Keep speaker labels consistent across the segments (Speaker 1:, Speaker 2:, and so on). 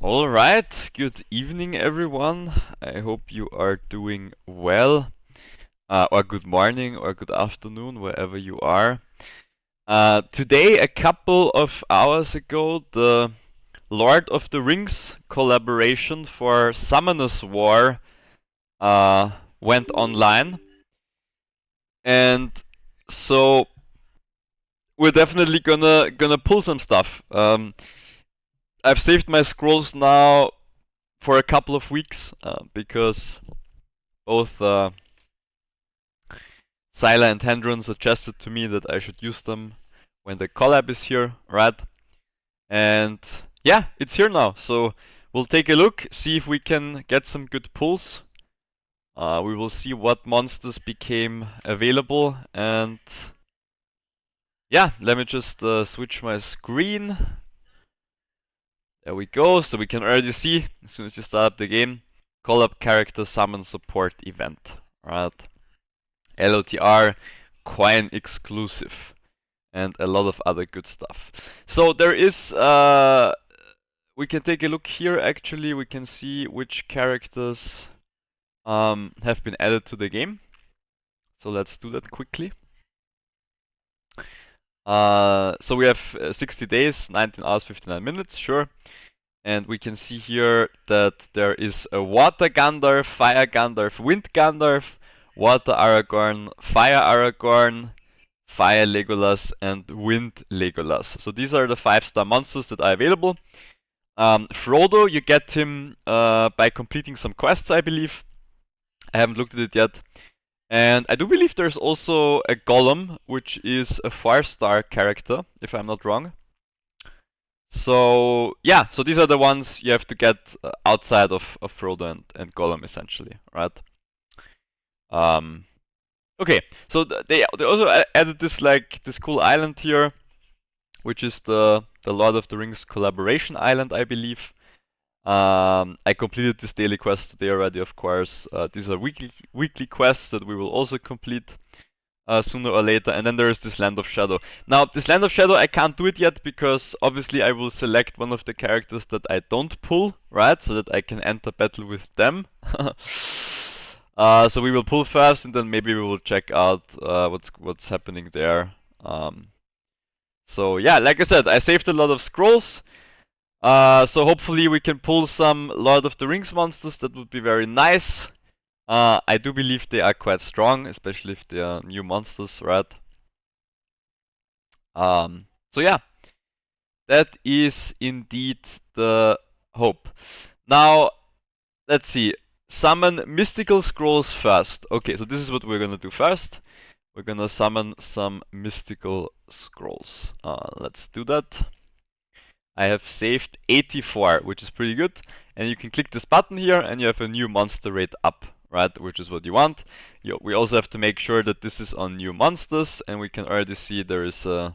Speaker 1: All right, good evening, everyone. I hope you are doing well, or good morning, or good afternoon, wherever you are. Today, a couple of hours ago, the Lord of the Rings collaboration for Summoners War went online, and so we're definitely gonna pull some stuff. I've saved my scrolls now for a couple of weeks because both Syla and Hendron suggested to me that I should use them when the collab is here, right? And yeah, it's here now. So we'll take a look, see if we can get some good pulls. We will see what monsters became available, and yeah, let me just switch my screen. There we go, so we can already see, as soon as you start up the game, collab character summon support event, right? LOTR, coin exclusive, and a lot of other good stuff. So there is, we can take a look here actually, we can see which characters have been added to the game. So let's do that quickly. So we have 60 days, 19 hours, 59 minutes, sure. And we can see here that there is a Water Gandalf, Fire Gandalf, Wind Gandalf, Water Aragorn, Fire Aragorn, Fire Legolas, and Wind Legolas. So these are the 5-star monsters that are available. Frodo, you get him by completing some quests, I believe. I haven't looked at it yet. And I do believe there's also a Gollum, which is a 4-star character, if I'm not wrong. So yeah, so these are the ones you have to get outside of Frodo and Gollum, essentially, right? Okay, so they also added this cool island here, which is the Lord of the Rings collaboration island, I believe. I completed this daily quest today already, of course. These are weekly quests that we will also complete sooner or later. And then there is this Land of Shadow. Now, this Land of Shadow, I can't do it yet because obviously I will select one of the characters that I don't pull, right? So that I can enter battle with them. So we will pull first, and then maybe we will check out what's happening there. So yeah, like I said, I saved a lot of scrolls. So hopefully we can pull some Lord of the Rings monsters. That would be very nice. I do believe they are quite strong, especially if they are new monsters, right? So yeah, that is indeed the hope. Now, let's see. Summon mystical scrolls first. Okay, so this is what we're gonna do first. We're gonna summon some mystical scrolls. Let's do that. I have saved 84, which is pretty good. And you can click this button here and you have a new monster rate up, right? Which is what you want. We also have to make sure that this is on new monsters, and we can already see there is the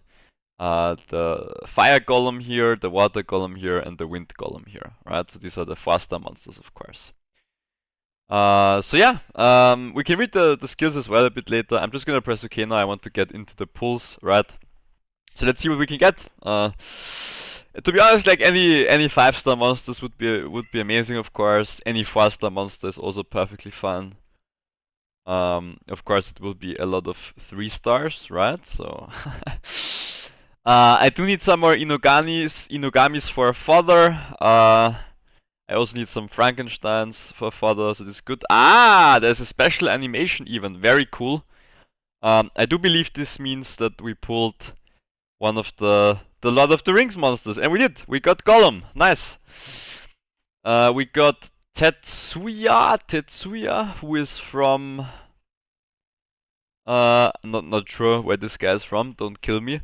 Speaker 1: fire golem here, the water golem here, and the wind golem here, right? So these are the 4-star monsters, of course. So yeah, we can read the skills as well a bit later. I'm just gonna press OK now. I want to get into the pulls, right? So let's see what we can get. To be honest, like any 5-star monsters would be amazing, of course. Any 4-star monster is also perfectly fine. Of course, it will be a lot of 3 stars, right? So I do need some more Inogamis for fodder. I also need some Frankensteins for fodder, so this is good. Ah, there's a special animation even. Very cool. I do believe this means that we pulled one of the Lord of the Rings monsters, and we did. We got Gollum. Nice. We got Tetsuya, who is from not sure where this guy is from. Don't kill me.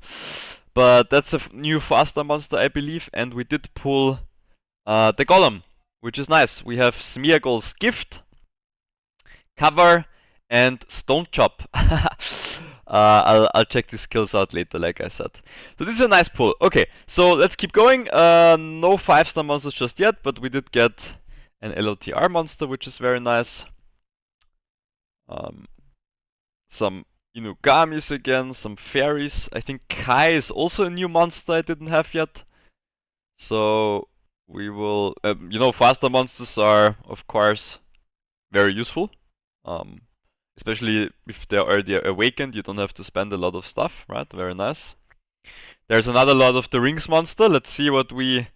Speaker 1: But that's a new 4-star monster, I believe, and we did pull the Gollum, which is nice. We have Smeargol's Gift, Cover, and Stone Chop. I'll check these skills out later, like I said. So this is a nice pull. Okay, so let's keep going. No 5-star monsters just yet, but we did get an LOTR monster, which is very nice. Some Inugamis again, some fairies. I think Kai is also a new monster I didn't have yet. So we will, you know, faster monsters are, of course, very useful. Especially if they're already awakened, you don't have to spend a lot of stuff, right? Very nice. There's another Lord of the Rings monster. Let's see what we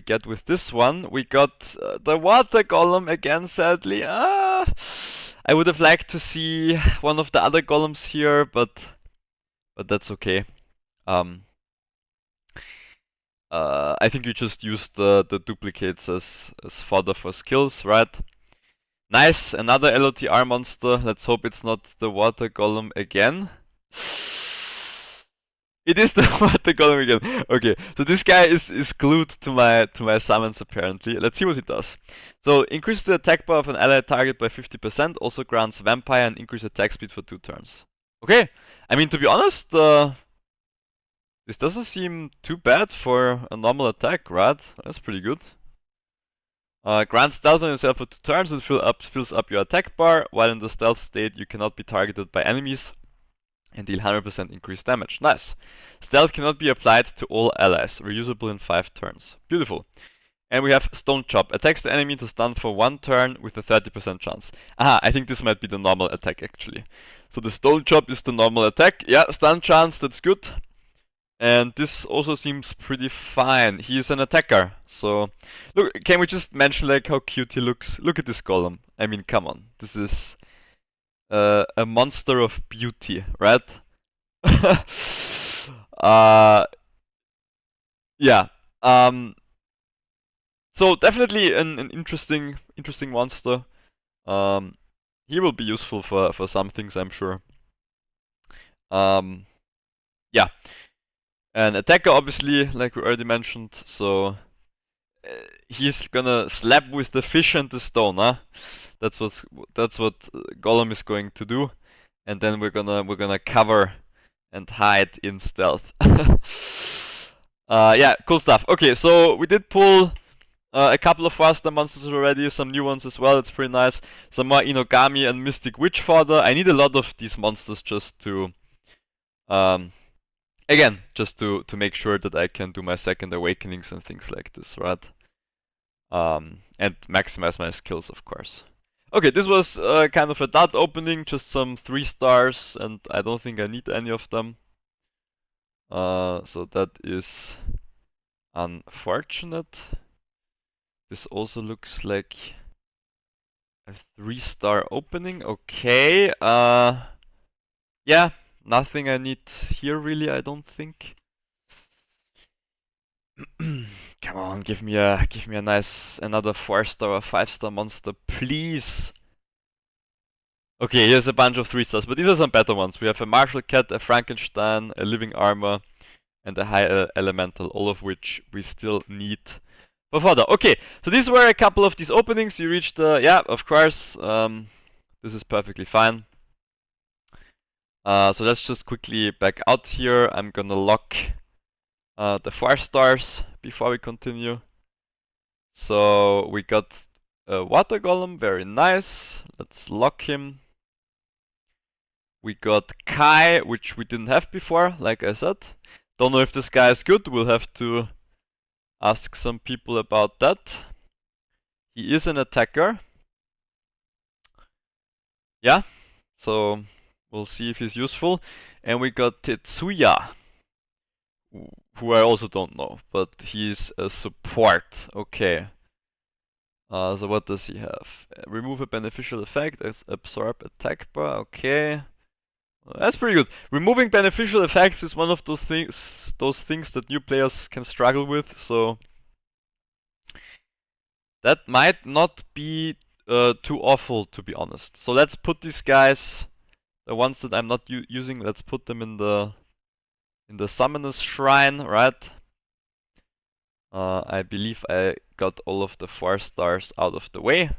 Speaker 1: get with this one. We got the water golem again, sadly. I would have liked to see one of the other golems here, but that's okay. I think you just use the duplicates as fodder for skills, right? Nice, another LOTR monster. Let's hope it's not the water golem again. It is the water golem again. Okay, so this guy is glued to my summons apparently. Let's see what he does. So increase the attack power of an allied target by 50%. Also grants vampire and increase attack speed for 2 turns. Okay, I mean, to be honest, this doesn't seem too bad for a normal attack, right? That's pretty good. Grant stealth on yourself for 2 turns and fills up your attack bar. While in the stealth state, you cannot be targeted by enemies and deal 100% increased damage. Nice. Stealth cannot be applied to all allies. Reusable in 5 turns. Beautiful. And we have Stone Chop. Attacks the enemy to stun for 1 turn with a 30% chance. Aha, I think this might be the normal attack actually. So the Stone Chop is the normal attack. Yeah, stun chance, that's good. And this also seems pretty fine. He is an attacker. So, look, can we just mention like how cute he looks? Look at this golem. I mean, come on. This is a monster of beauty, right? Yeah. So definitely an interesting monster. He will be useful for some things, I'm sure. Yeah. An attacker, obviously, like we already mentioned. So he's gonna slap with the fish and the stone, huh? That's what Golem is going to do, and then we're gonna cover and hide in stealth. Yeah, cool stuff. Okay, so we did pull a couple of faster monsters already, some new ones as well. It's pretty nice. Some more Inogami and Mystic Witch fodder. I need a lot of these monsters just to, again, just to make sure that I can do my second awakenings and things like this, right? And maximize my skills, of course. Okay, this was kind of a dud opening, just some 3 stars, and I don't think I need any of them. So that is unfortunate. This also looks like a 3-star opening. Okay, yeah, nothing I need here really, I don't think. Come on, give me a nice another 4-star or 5-star monster, please. Okay, here's a bunch of 3 stars, but these are some better ones. We have a Martial Cat, a Frankenstein, a Living Armor, and a High Elemental, all of which we still need for fodder. Okay, so these were a couple of these openings. You reached yeah, of course. This is perfectly fine. So let's just quickly back out here. I'm gonna lock the 4 stars before we continue. So we got a water golem, very nice. Let's lock him. We got Kai, which we didn't have before, like I said. Don't know if this guy is good. We'll have to ask some people about that. He is an attacker. Yeah, so we'll see if he's useful. And we got Tetsuya, who I also don't know, but he's a support. Okay. So what does he have? Remove a beneficial effect, absorb attack bar. Okay. That's pretty good. Removing beneficial effects is one of those things that new players can struggle with, so that might not be too awful, to be honest. So let's put these guys, the ones that I'm not using, let's put them in the Summoner's Shrine, right? I believe I got all of the 4 stars out of the way.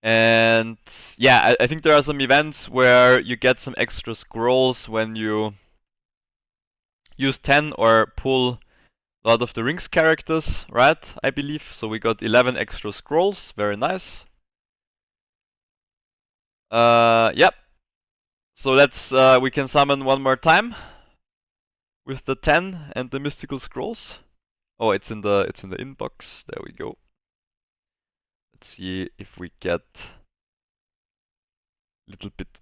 Speaker 1: And yeah, I think there are some events where you get some extra scrolls when you use 10 or pull Lord of the Rings characters, right? I believe. So we got 11 extra scrolls, very nice. Yep. So let's we can summon one more time with the 10 and the mystical scrolls. Oh, it's in the inbox. There we go. Let's see if we get a little bit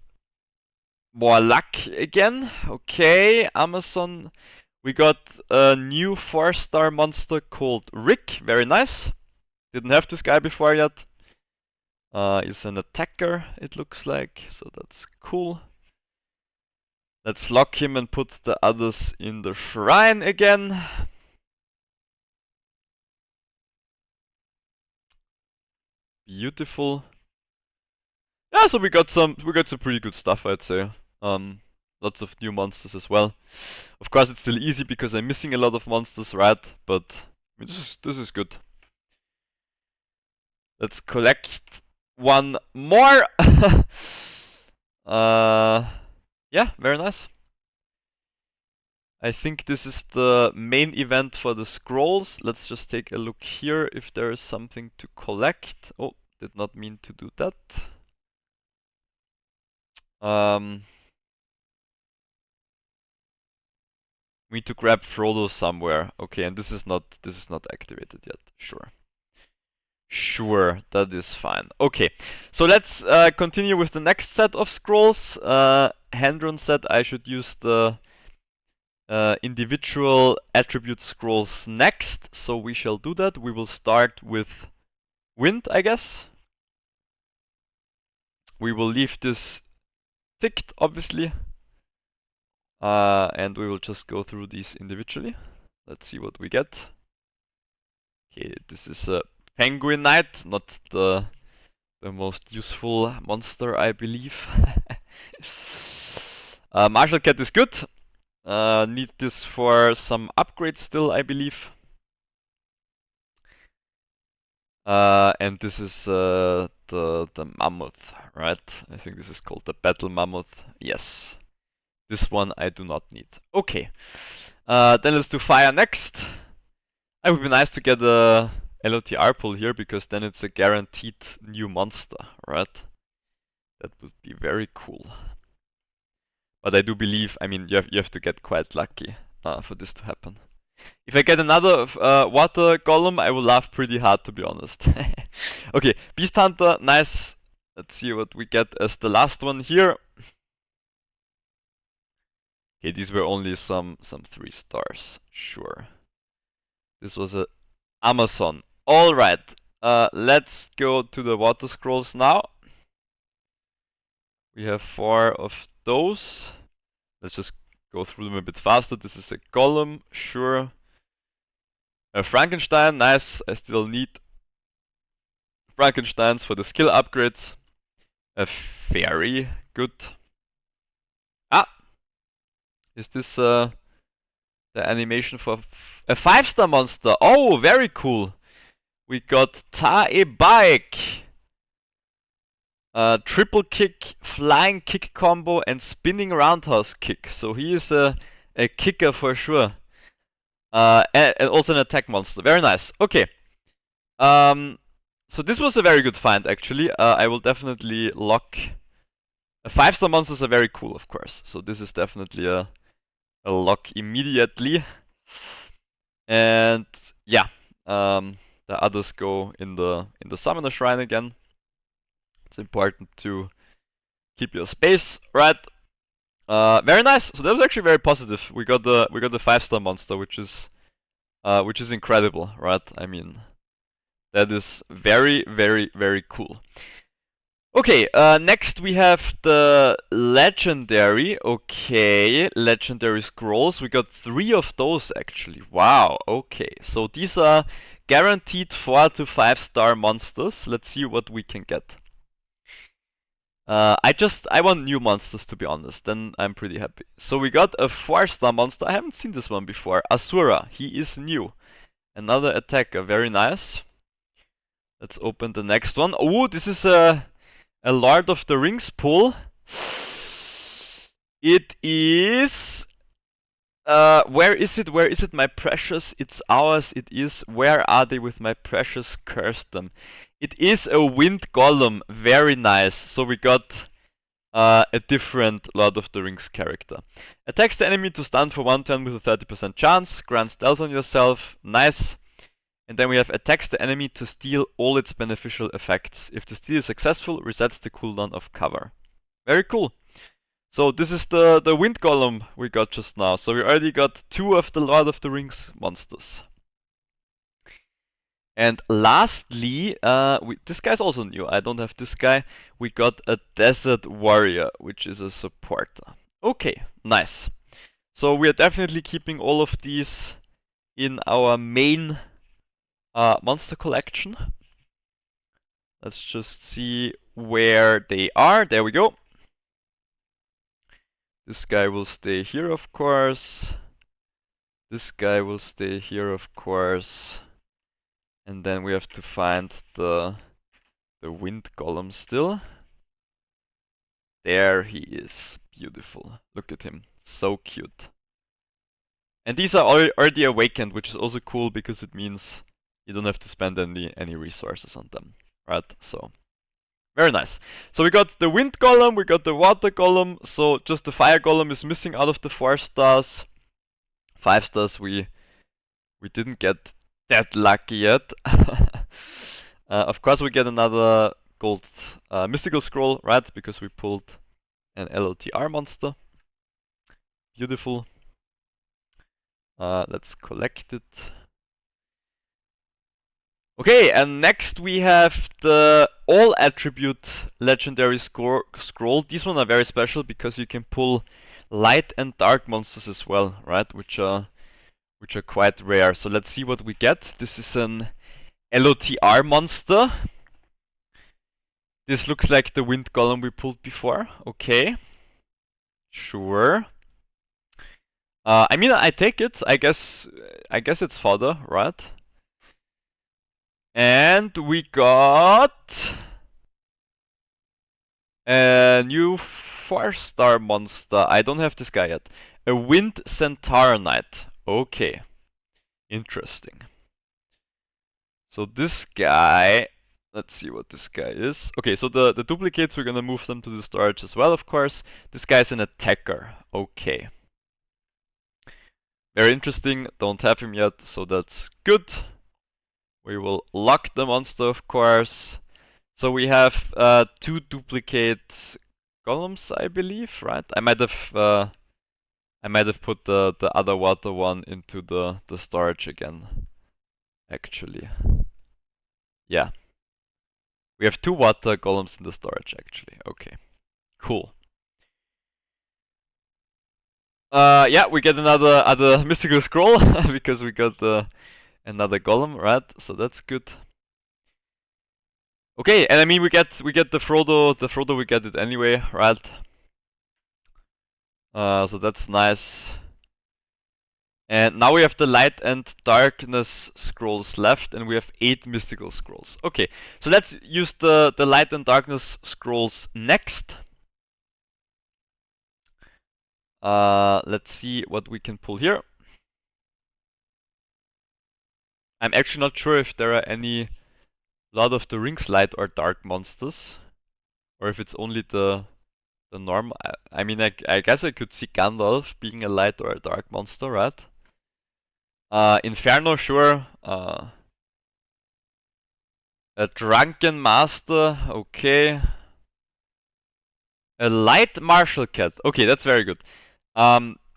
Speaker 1: more luck again. Okay, Amazon. We got a new 4-star monster called Rick. Very nice. Didn't have this guy before yet. Is an attacker, it looks like, so that's cool. Let's lock him and put the others in the shrine again. Beautiful. Yeah, so we got some pretty good stuff, I'd say. Lots of new monsters as well. Of course, it's still easy because I'm missing a lot of monsters, right? But I mean, this is good. Let's collect one more. Yeah, very nice. I think this is the main event for the scrolls. Let's just take a look here if there is something to collect. Oh, did not mean to do that. We need to grab Frodo somewhere. Okay, and this is not activated yet. Sure, that is fine. Okay, so let's continue with the next set of scrolls. Hendron said I should use the individual attribute scrolls next, so we shall do that. We will start with wind, I guess. We will leave this ticked, obviously. And we will just go through these individually. Let's see what we get. Okay, this is a Penguin Knight, not the most useful monster, I believe. Martial Cat is good. Need this for some upgrades still, I believe. And this is the Mammoth, right? I think this is called the Battle Mammoth. Yes. This one I do not need. Okay. Then let's do fire next. It would be nice to get a LOTR pull here, because then it's a guaranteed new monster, right? That would be very cool. But I do believe, I mean, you have to get quite lucky for this to happen. If I get another water golem, I will laugh pretty hard, to be honest. Okay, Beast Hunter, nice. Let's see what we get as the last one here. Okay, these were only some 3 stars, sure. This was a Amazon. Alright, let's go to the water scrolls now. We have 4 of those. Let's just go through them a bit faster. This is a golem, sure. A Frankenstein, nice. I still need Frankensteins for the skill upgrades. A fairy, good. Ah! Is this the animation for a 5-star monster? Oh, very cool. We got Taebaek. Triple kick, flying kick combo, and spinning roundhouse kick. So he is a kicker for sure. And also an attack monster. Very nice. Okay. So this was a very good find, actually. I will definitely lock. 5-star monsters are very cool, of course. So this is definitely a lock immediately. And yeah, the others go in the summoner shrine again. It's important to keep your space, right? Very nice. So that was actually very positive. We got the 5-star monster, which is incredible, right? I mean, that is very, very, very cool. Okay, next we have the legendary. Okay, legendary scrolls. We got 3 of those actually. Wow. Okay, so these are guaranteed 4 to 5-star monsters. Let's see what we can get. I want new monsters, to be honest, then I'm pretty happy. So we got a 4-star monster. I haven't seen this one before. Asura, he is new. Another attacker, very nice. Let's open the next one. Oh, this is a Lord of the Rings pull. It is... where is it? Where is it, my precious? It's ours, it is. Where are they with my precious? Curse them. It is a wind golem. Very nice. So we got a different Lord of the Rings character. Attacks the enemy to stun for 1 turn with a 30% chance, grants stealth on yourself, nice. And then we have attacks the enemy to steal all its beneficial effects. If the steal is successful, resets the cooldown of cover. Very cool. So this is the wind golem we got just now. So we already got 2 of the Lord of the Rings monsters. And lastly, this guy's also new. I don't have this guy. We got a Desert Warrior, which is a supporter. Okay, nice. So we are definitely keeping all of these in our main monster collection. Let's just see where they are. There we go. This guy will stay here, of course. This guy will stay here, of course. And then we have to find the wind golem still. There he is. Beautiful. Look at him. So cute. And these are already awakened, which is also cool because it means you don't have to spend any resources on them. Right? So very nice. So we got the wind golem, we got the water golem, so just the fire golem is missing out of the 4 stars. 5 stars we didn't get that lucky yet. Of course we get another gold mystical scroll, right? Because we pulled an LOTR monster. Beautiful. Let's collect it. Okay, and next we have the all attribute legendary scroll. These ones are very special because you can pull light and dark monsters as well, right? Which are quite rare. So let's see what we get. This is an LOTR monster. This looks like the wind golem we pulled before. Okay. Sure. I mean, I take it. I guess it's fodder, right? And we got a new 4-star monster. I don't have this guy yet. A Wind Centaur Knight. Okay. Interesting. So this guy, let's see what this guy is. Okay, so the duplicates, we're gonna move them to the storage as well, of course. This guy's an attacker. Okay. Very interesting. Don't have him yet, so that's good. We will lock the monster, of course. So we have 2 duplicate golems, I believe, right? I might have put the other water one into the storage again. Actually, yeah. We have 2 water golems in the storage, actually. Okay, cool. Yeah, we get another mystical scroll because we got another golem, right? So that's good. Okay, and I mean we get the Frodo. The Frodo we get it anyway, right? So that's nice. And now we have the light and darkness scrolls left, and we have 8 mystical scrolls. Okay, so let's use the light and darkness scrolls next. Let's see what we can pull here. I'm actually not sure if there are any Lord of the Rings light or dark monsters, or if it's only the norm. I mean, I guess I could see Gandalf being a light or a dark monster, right? Inferno, sure. A Drunken Master, okay. A Light Martial Cat, okay, that's very good.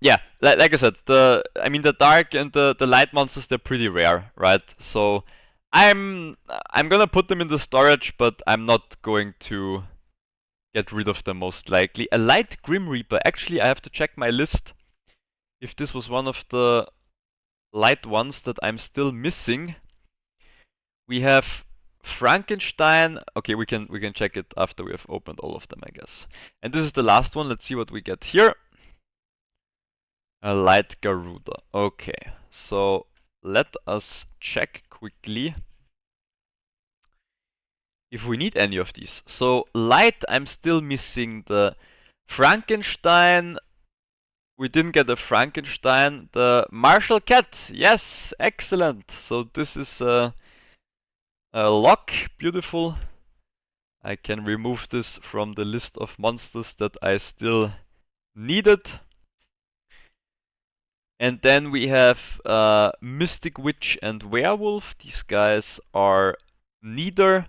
Speaker 1: Yeah, like I said, the dark and the light monsters, they're pretty rare, right? So I'm gonna put them in the storage, but I'm not going to get rid of them most likely. A Light Grim Reaper, actually I have to check my list if this was one of the light ones that I'm still missing. We have Frankenstein. Okay, we can check it after we have opened all of them, I guess. And this is the last one. Let's see what we get here. A Light Garuda. Okay, so let us check quickly if we need any of these. So light, I'm still missing the Frankenstein. We didn't get a Frankenstein. The Martial Cat, yes, excellent. So this is a lock, beautiful. I can remove this from the list of monsters that I still needed. And then we have Mystic Witch and Werewolf. These guys are neither.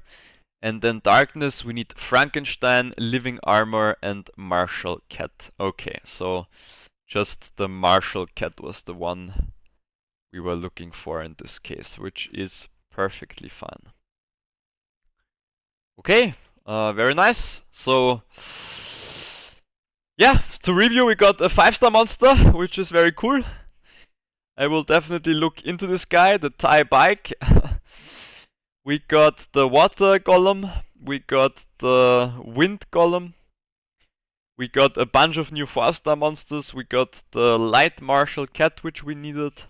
Speaker 1: And then Darkness, we need Frankenstein, Living Armor, and Martial Cat. Okay, so just the Martial Cat was the one we were looking for in this case, which is perfectly fine. Okay, very nice. So, yeah, to review, we got a 5-star monster, which is very cool. I will definitely look into this guy, the Thai bike. We got the water golem, we got the wind golem, we got a bunch of new 4-star monsters, we got the light martial cat which we needed.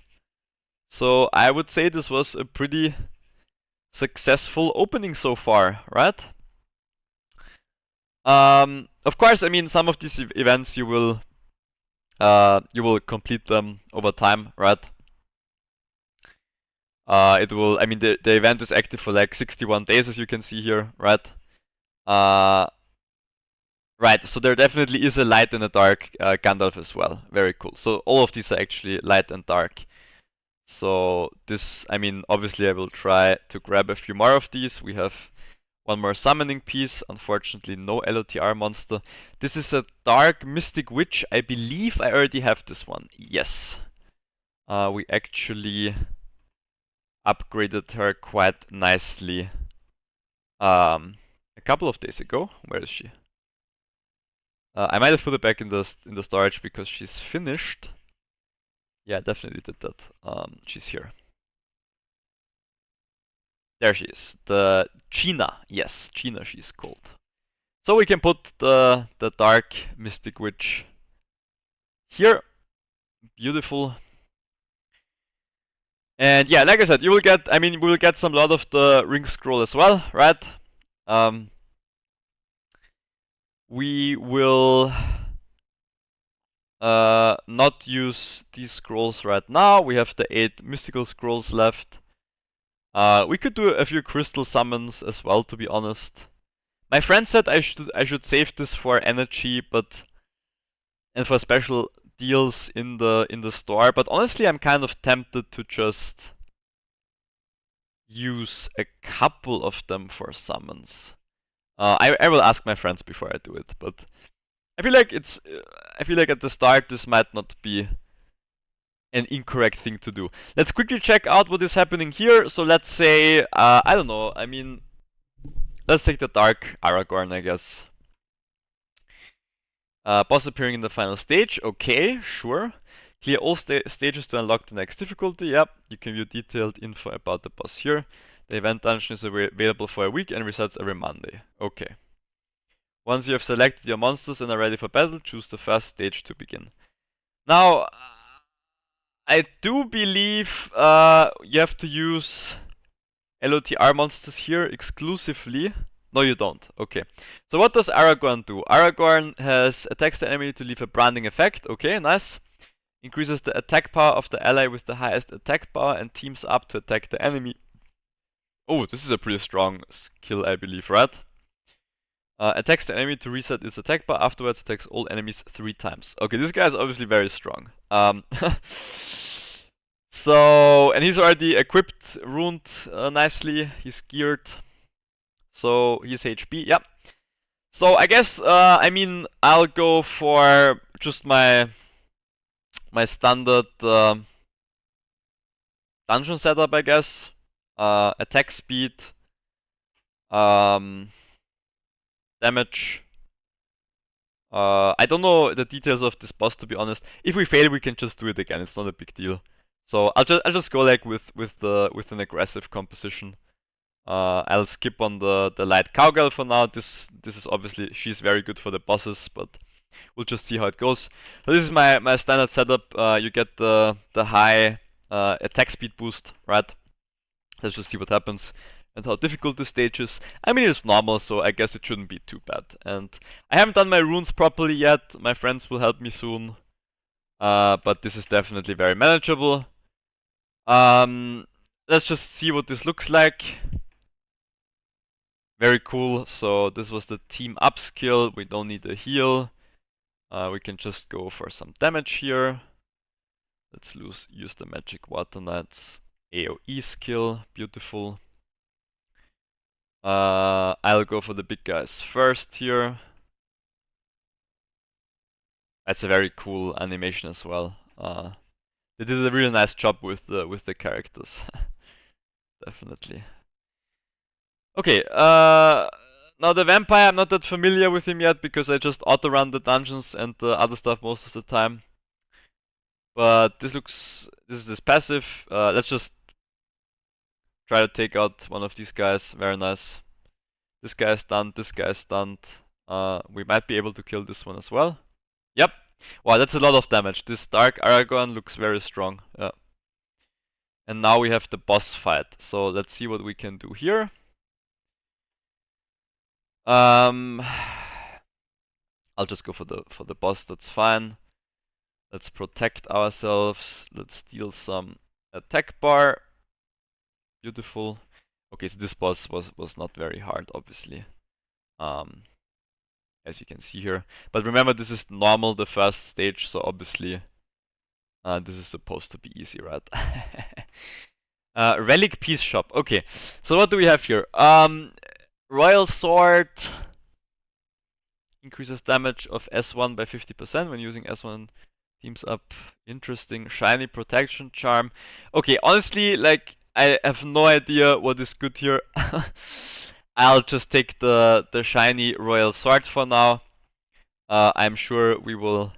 Speaker 1: So I would say this was a pretty successful opening so far, right? Of course, I mean, some of these events you will complete them over time, right? It will, I mean, the event is active for like 61 days, as you can see here, right? Right, so there definitely is a light and a dark Gandalf as well. Very cool. So all of these are actually light and dark. So this, I mean, obviously I will try to grab a few more of these. We have one more summoning piece. Unfortunately, no LOTR monster. This is a dark mystic witch. I believe I already have this one. Yes. We actually upgraded her quite nicely a couple of days ago. Where is she? I might have put it back in the storage because she's finished. Yeah, I definitely did that. She's here. There she is. The China. Yes, China she's called. So we can put the dark mystic witch here. Beautiful. And yeah, like I said, you will get, I mean, we will get some lot of the ring scroll as well, right? We will not use these scrolls right now. We have the 8 mystical scrolls left. We could do a few crystal summons as well, to be honest. My friend said I should save this for energy, and for special deals in the store. But honestly, I'm kind of tempted to just use a couple of them for summons. I will ask my friends before I do it, but I feel like at the start this might not be an incorrect thing to do. Let's quickly check out what is happening here. So let's say, I don't know, I mean, let's take the Dark Aragorn, I guess. Boss appearing in the final stage, okay, sure. Clear all stages to unlock the next difficulty, yep. You can view detailed info about the boss here. The event dungeon is available for a week and resets every Monday, okay. Once you have selected your monsters and are ready for battle, choose the first stage to begin. Now, I do believe you have to use LOTR monsters here exclusively. No, you don't. Okay. So what does Aragorn do? Aragorn has attacks the enemy to leave a branding effect. Okay, nice. Increases the attack power of the ally with the highest attack power and teams up to attack the enemy. Oh, this is a pretty strong skill, I believe, right? Attacks the enemy to reset its attack bar. Afterwards, attacks all enemies 3 times. Okay, this guy is obviously very strong. So, and he's already equipped, runed nicely. He's geared. So, he's HP, yep. So, I guess, I mean, I'll go for just my standard dungeon setup, I guess. Attack speed. Damage. I don't know the details of this boss, to be honest. If we fail, we can just do it again. It's not a big deal. So I'll just go like with an aggressive composition. I'll skip on the light cowgirl for now. This is obviously, she's very good for the bosses, but we'll just see how it goes. So this is my standard setup. You get the high attack speed boost, right? Let's just see what happens and how difficult the stage is. I mean, it's normal, so I guess it shouldn't be too bad. And I haven't done my runes properly yet. My friends will help me soon. But this is definitely very manageable. Let's just see what this looks like. Very cool. So this was the team up skill. We don't need a heal. We can just go for some damage here. Let's use the Magic Water Knight's AoE skill. Beautiful. I'll go for the big guys first here. That's a very cool animation as well. They did a really nice job with the characters. Definitely. Okay, now the vampire, I'm not that familiar with him yet because I just auto-run the dungeons and the other stuff most of the time. But this is his passive. Let's just try to take out one of these guys. Very nice. This guy is stunned, this guy is stunned. We might be able to kill this one as well. Yep. Wow, that's a lot of damage. This Dark Aragorn looks very strong. Yeah. And now we have the boss fight. So let's see what we can do here. I'll just go for the boss, that's fine. Let's protect ourselves. Let's steal some attack bar. Beautiful. Okay, so this boss was not very hard, obviously. As you can see here. But remember, this is normal, the first stage, so obviously this is supposed to be easy, right? Relic Piece Shop. Okay, so what do we have here? Royal Sword increases damage of S1 by 50% when using S1 teams up. Interesting. Shiny Protection Charm. Okay, honestly, like, I have no idea what is good here. I'll just take the shiny Royal Sword for now. I'm sure we will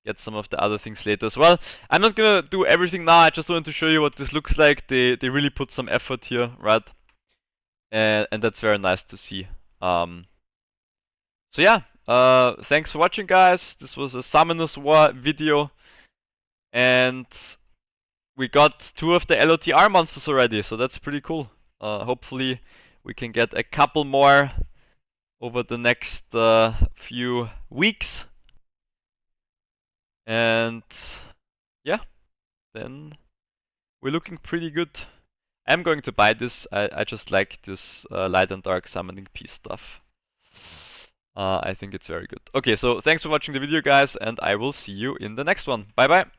Speaker 1: get some of the other things later as well. I'm not gonna do everything now, I just wanted to show you what this looks like. They really put some effort here, right? And that's very nice to see. So yeah, thanks for watching, guys. This was a Summoners War video. And we got 2 of the LOTR monsters already, so that's pretty cool. Hopefully we can get a couple more over the next few weeks. And yeah, then we're looking pretty good. I'm going to buy this. I just like this light and dark summoning piece stuff. I think it's very good. Okay, so thanks for watching the video, guys, and I will see you in the next one. Bye bye.